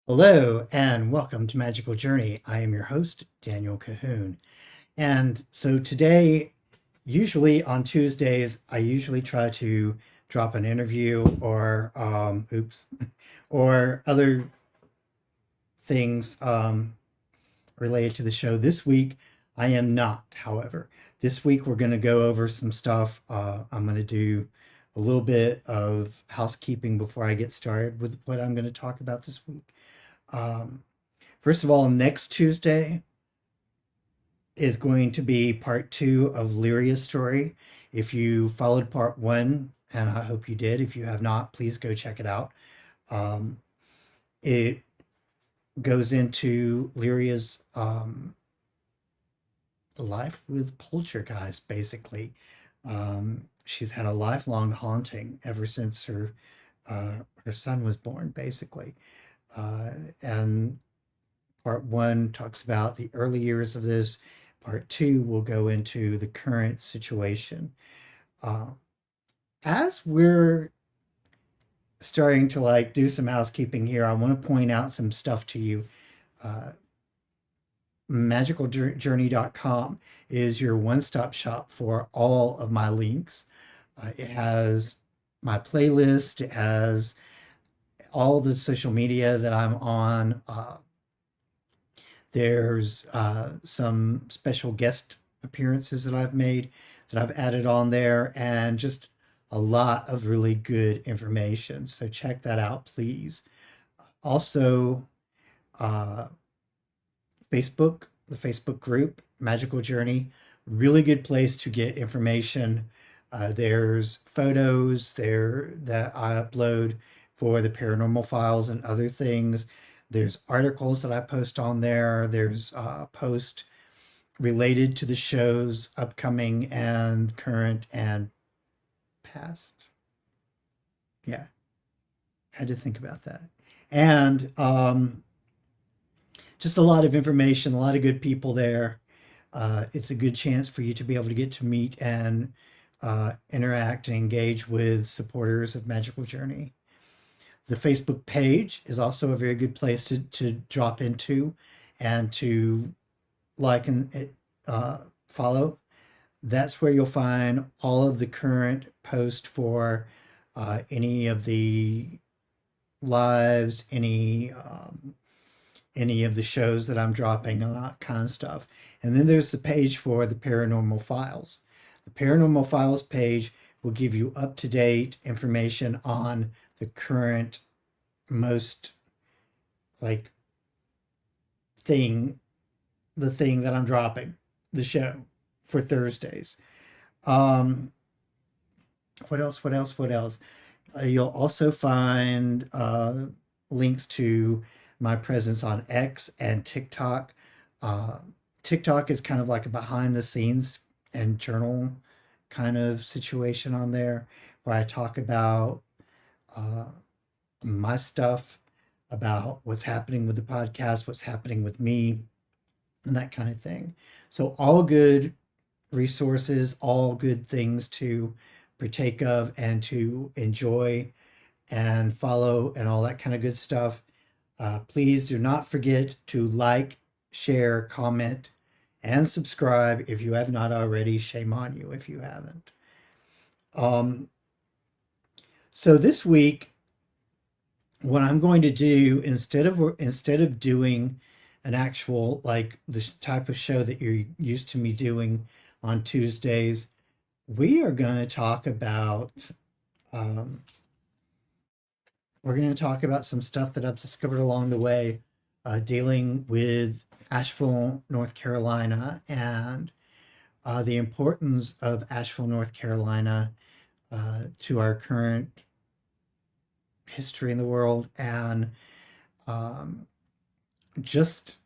Hello and welcome to Magical Journey. I am your host, Daniel Cahoon. And so today, usually on Tuesdays, I usually try to drop an interview or other things related to the show. This week, I am not, however. This week, we're going to go over some stuff. I'm going to do a little bit of housekeeping before I get started with what I'm going to talk about this week. Um, First of all, next Tuesday is going to be part two of Lyria's story. If you followed part one, and I hope you did, if you have not, please go check it out. Um, it goes into Lyria's life with poltergeist, basically. She's had a lifelong haunting ever since her son was born, basically. And Part one talks about the early years of this. Part two will go into the current situation. Uh, as we're starting to do some housekeeping here, I want to point out some stuff to you. Uh, magicaljourney.com is your one-stop shop for all of my links. It has my playlist. It has all the social media that I'm on. There's some special guest appearances that I've made that I've added on there, and just a lot of really good information. So check that out, please. Also, uh, the Facebook group, Magical Journey, really good place to get information. There's photos there that I upload for the paranormal files and other things. There's articles that I post on there. There's posts related to the shows, upcoming and current and past. Yeah, had to think about that. And just a lot of information, a lot of good people there. It's a good chance for you to be able to get to meet and interact and engage with supporters of Magical Journey. The Facebook page is also a very good place to drop into and to like and follow. That's where you'll find all of the current posts for any of the lives, any of the shows that I'm dropping, and that kind of stuff. And then there's the page for the paranormal files. The paranormal files page will give you up to date information on the current most like thing, the thing that I'm dropping, the show for Thursdays. Um, what else? What else? What else? You'll also find links to my presence on X and TikTok. Uh, TikTok is kind of like a behind the scenes and journal kind of situation on there where I talk about uh, my stuff, about what's happening with the podcast, what's happening with me, and that kind of thing. So, all good resources, all good things to partake of and to enjoy and follow and all that kind of good stuff. Please do not forget to like, share, comment, and subscribe if you have not already. Shame on you if you haven't. Um, so this week, what I'm going to do instead of doing an actual like this type of show that you're used to me doing on Tuesdays, we are going to talk about um, we're going to talk about some stuff that I've discovered along the way, dealing with Asheville, North Carolina, and the importance of Asheville, North Carolina, to our current history in the world, and um, just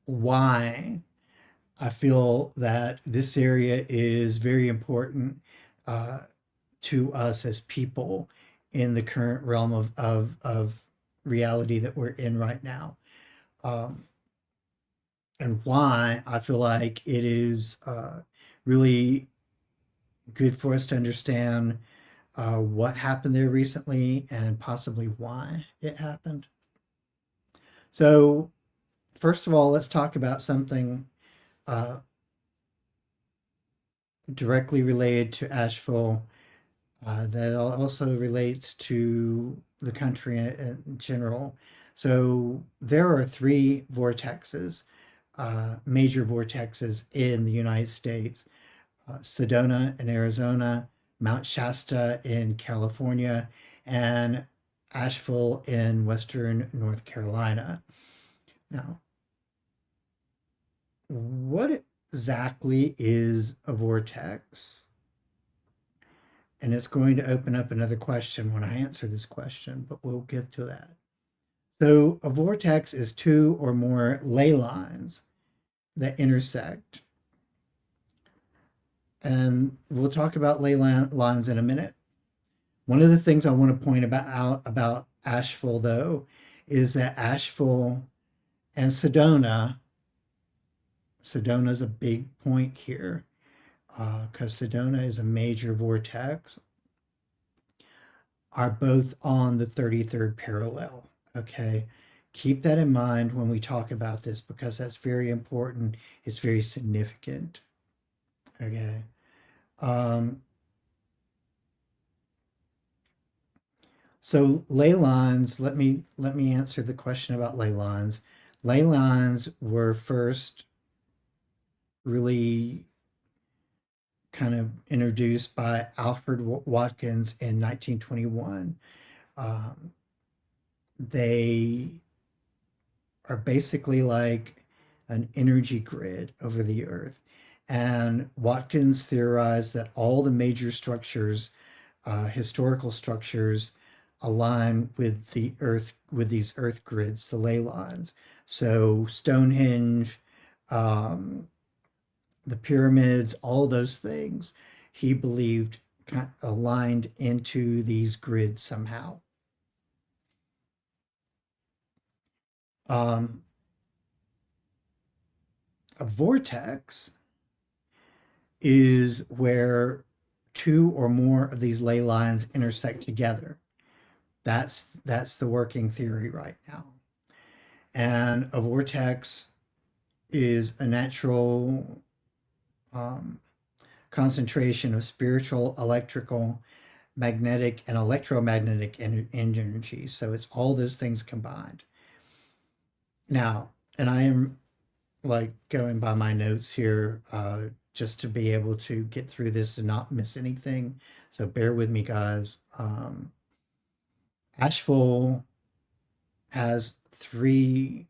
why I feel that this area is very important uh, to us as people in the current realm of reality that we're in right now. Um, and why I feel like it is really good for us to understand what happened there recently and possibly why it happened. So, first of all, let's talk about something uh, directly related to Asheville that also relates to the country in general. So, there are three vortexes, major vortexes in the United States: Sedona in Arizona, Mount Shasta in California, and Asheville in Western North Carolina. Now, what exactly is a vortex? And it's going to open up another question when I answer this question, but we'll get to that. So, a vortex is two or more ley lines that intersect. And we'll talk about ley lines in a minute. One of the things I want to point out about Asheville, though, is that Asheville and Sedona is a big point here because Sedona is a major vortex, are both on the 33rd parallel. Okay. Keep that in mind when we talk about this because that's very important. It's very significant. Okay. Um, so ley lines, let me answer the question about ley lines. Ley lines were first really kind of introduced by Alfred Watkins in 1921. Um, they are basically like an energy grid over the earth. And Watkins theorized that all the major structures, historical structures, align with the earth, with these earth grids, the ley lines. So Stonehenge, um, the pyramids, all those things, he believed aligned into these grids somehow. Um, a vortex is where two or more of these ley lines intersect together. That's the working theory right now. And a vortex is a natural um, concentration of spiritual, electrical, magnetic, and electromagnetic energy. So it's all those things combined. Now, and I am like going by my notes here just to be able to get through this and not miss anything. So bear with me, guys. Asheville has three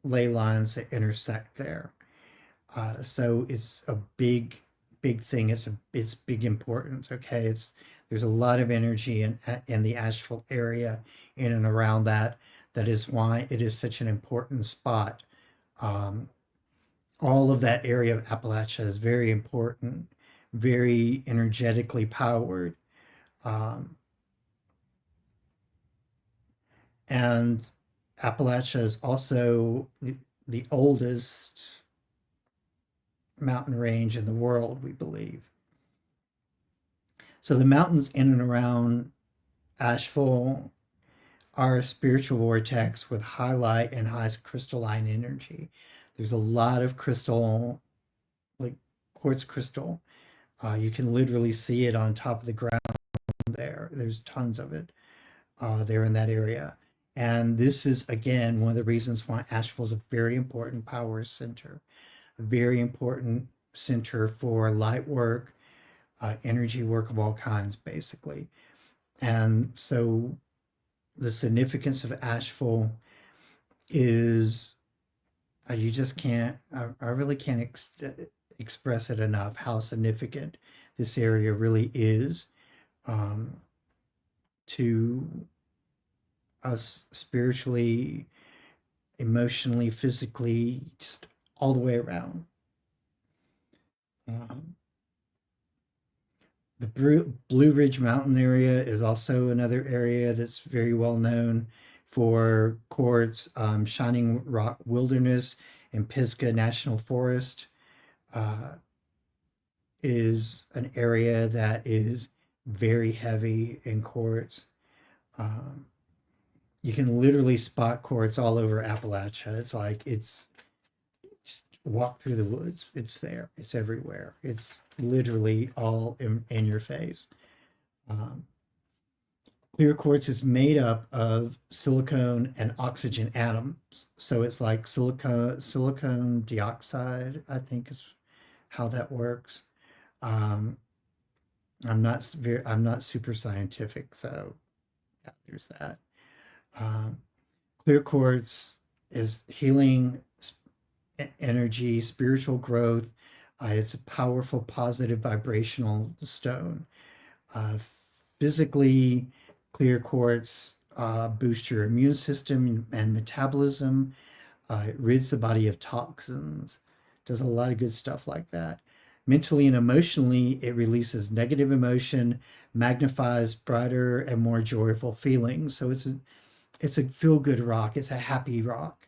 ley lines that intersect there. So it's a big thing. It's big importance. Okay, there's a lot of energy in the Asheville area, in and around that. That is why it is such an important spot. Um, all of that area of Appalachia is very important, very energetically powered. Um, and Appalachia is also the oldest mountain range in the world, we believe. So the mountains in and around Asheville are a spiritual vortex with high light and high crystalline energy. There's a lot of crystal, like quartz crystal. You can literally see it on top of the ground there. There's tons of it there in that area. And this is, again, one of the reasons why Asheville is a very important power center, a very important center for light work, energy work of all kinds, basically. And so the significance of Asheville is you just can't, I really can't express it enough how significant this area really is um, to us spiritually, emotionally, physically, just all the way around. Um, the Blue Ridge Mountain area is also another area that's very well known for quartz, Shining Rock Wilderness and Pisgah National Forest uh, is an area that is very heavy in quartz. Um, You can literally spot quartz all over Appalachia. It's just walk through the woods. It's there. It's everywhere. It's literally all in your face. Um, Clear quartz is made up of silicone and oxygen atoms. So it's like silicone dioxide, I think is how that works. Um, I'm not super scientific, so yeah, there's that. Um, Clear quartz is healing energy, spiritual growth. It's a powerful, positive vibrational stone. Uh, Physically, clear quartz boosts your immune system and metabolism. It rids the body of toxins. Does a lot of good stuff like that. Mentally and emotionally, it releases negative emotion, magnifies brighter and more joyful feelings. So it's a feel good rock. It's a happy rock.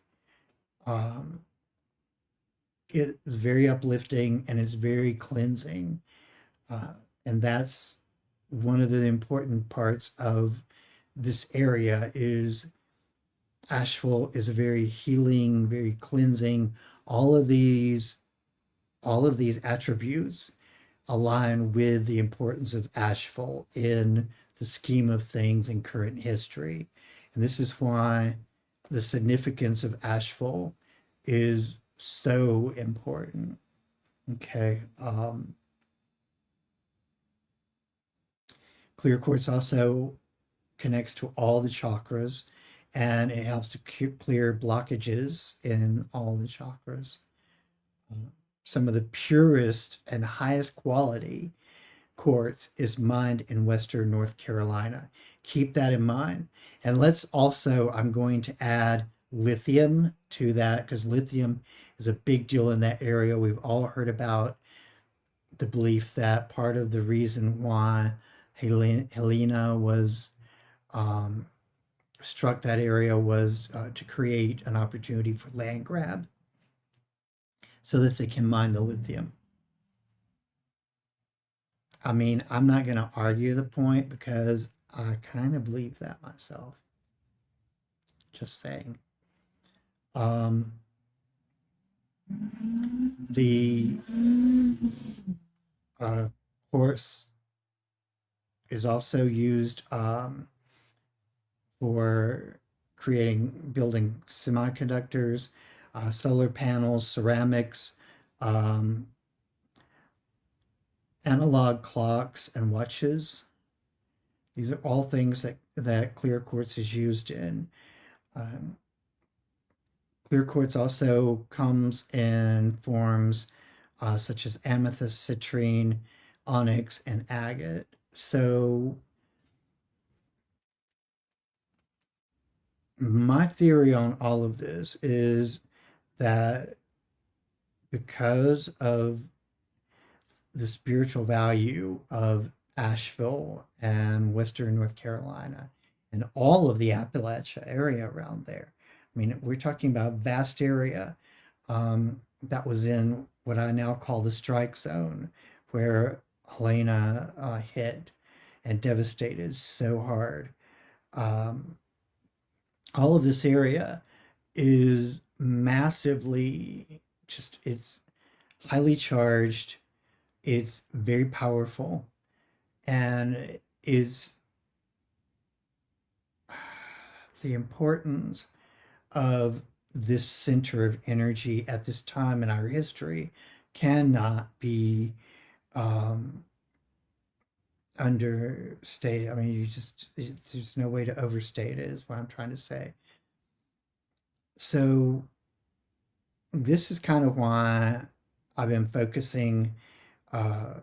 Um, it's very uplifting and it's very cleansing. Uh, and that's one of the important parts of this area is Asheville is a very healing, very cleansing. All of these, all of these attributes align with the importance of Asheville in the scheme of things in current history. And this is why the significance of Asheville is so important. Okay. Clear quartz also connects to all the chakras and it helps to clear blockages in all the chakras. Some of the purest and highest quality quartz is mined in Western North Carolina. Keep that in mind. And let's also, I'm going to add lithium to that because lithium is a big deal in that area. We've all heard about the belief that part of the reason why Helena was um, struck that area was to create an opportunity for land grab so that they can mine the lithium. I mean, I'm not going to argue the point because I kind of believe that myself. Just saying. Um, the quartz is also used for building semiconductors, solar panels, ceramics, um, analog clocks, and watches. These are all things that clear quartz is used in. Um, Clear quartz also comes in forms such as amethyst, citrine, onyx, and agate. So my theory on all of this is that because of the spiritual value of Asheville and Western North Carolina and all of the Appalachia area around there. I mean, we're talking about a vast area that was in what I now call the strike zone, where Helena hit and devastated so hard. Um, all of this area is massively just, it's highly charged, it's very powerful, and is the importance of this center of energy at this time in our history cannot be um, understated. I mean, there's no way to overstate it, is what I'm trying to say. So, this is kind of why I've been focusing uh,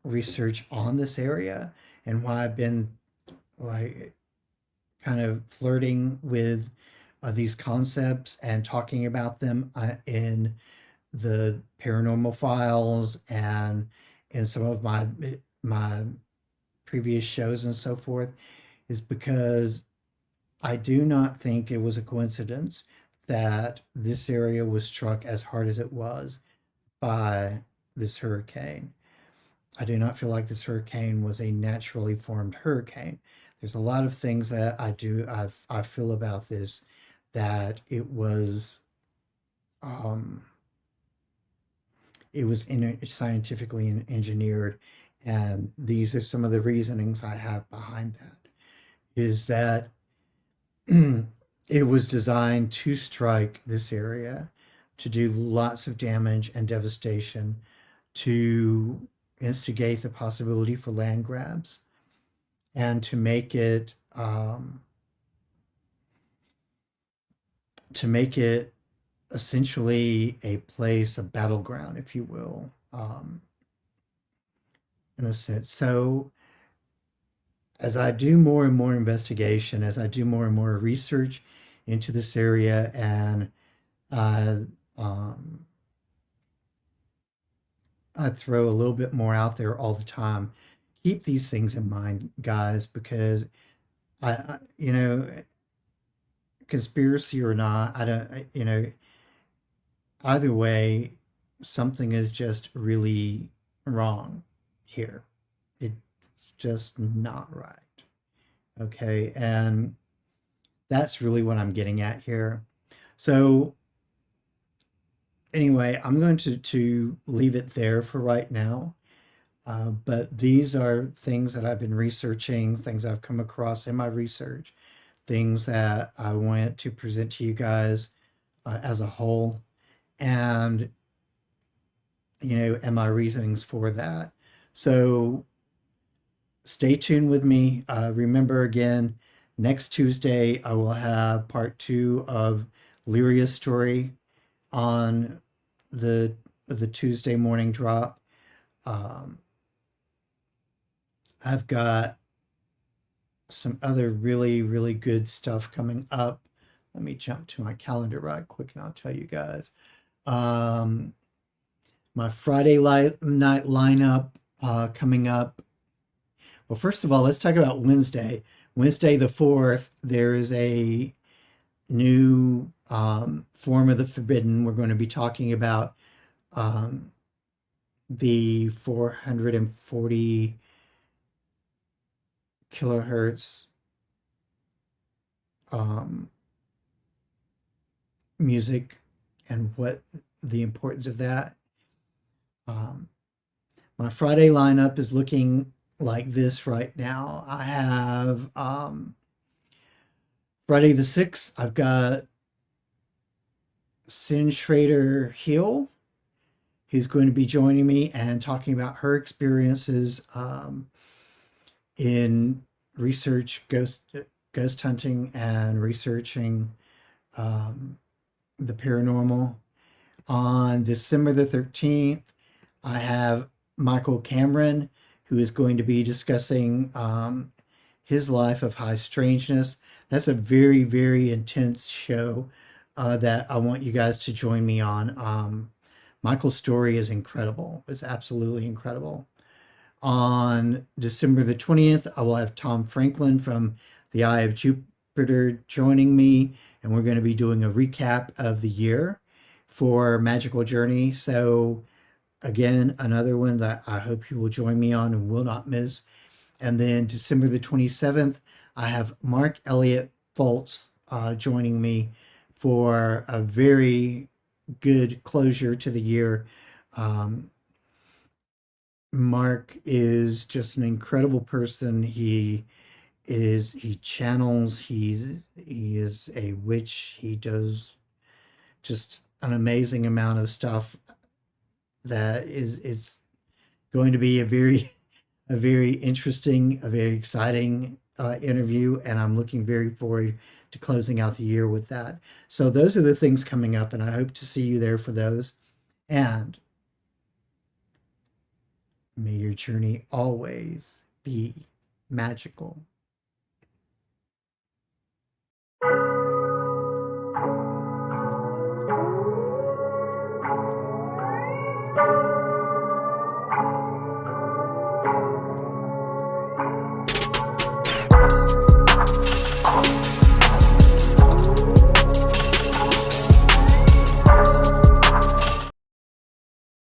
research on this area and why I've been like kind of flirting with these concepts and talking about them in the paranormal files and in some of my previous shows and so forth is because I do not think it was a coincidence that this area was struck as hard as it was by this hurricane. I do not feel like this hurricane was a naturally formed hurricane. There's a lot of things that I feel about this that um, it was scientifically engineered, and these are some of the reasonings I have behind that. Is that it was designed to strike this area, to do lots of damage and devastation, to instigate the possibility for land grabs, and to make it essentially a place, a battleground, if you will, in a sense. So as I do more and more investigation, as I do more and more research into this area, and I um, I throw a little bit more out there all the time. Keep these things in mind, guys, because you know, conspiracy or not, I don't, either way, something is just really wrong here. It's just not right. Okay. And that's really what I'm getting at here. So, anyway, I'm going to leave it there for right now. But these are things that I've been researching, things I've come across in my research, things that I want to present to you guys as a whole, and and my reasonings for that. So stay tuned with me. Remember again, next Tuesday I will have part two of Lyria's story on the Tuesday morning drop. Um, I've got some other really, really good stuff coming up. Let me jump to my calendar right quick and I'll tell you guys. Um, my Friday night lineup coming up. Well, first of all, let's talk about Wednesday. Wednesday the 4th, there is a new form of the forbidden. We're going to be talking about um, the 440 kilohertz um, music and what the importance of that. Um, my Friday lineup is looking like this right now. I have Friday the 6th, I've got Sin Schrader Hill, who's going to be joining me and talking about her experiences in research ghost hunting and researching the paranormal. On December the 13th, I have Michael Cameron, who is going to be discussing his life of high strangeness. That's a very, very intense show that I want you guys to join me on. Michael's story is incredible. It's absolutely incredible. On December the 20th, I will have Tom Franklin from The Eye of Jupiter joining me, and we're going to be doing a recap of the year for Magical Journey. So, again, another one that I hope you will join me on and will not miss. And then December the 27th, I have Mark Elliott Foltz joining me for a very good closure to the year. Mark is just an incredible person. He channels, he is a witch. He does just an amazing amount of stuff that is going to be a very interesting, a very exciting interview, and I'm looking very forward to closing out the year with that. So those are the things coming up, and I hope to see you there for those. And may your journey always be magical.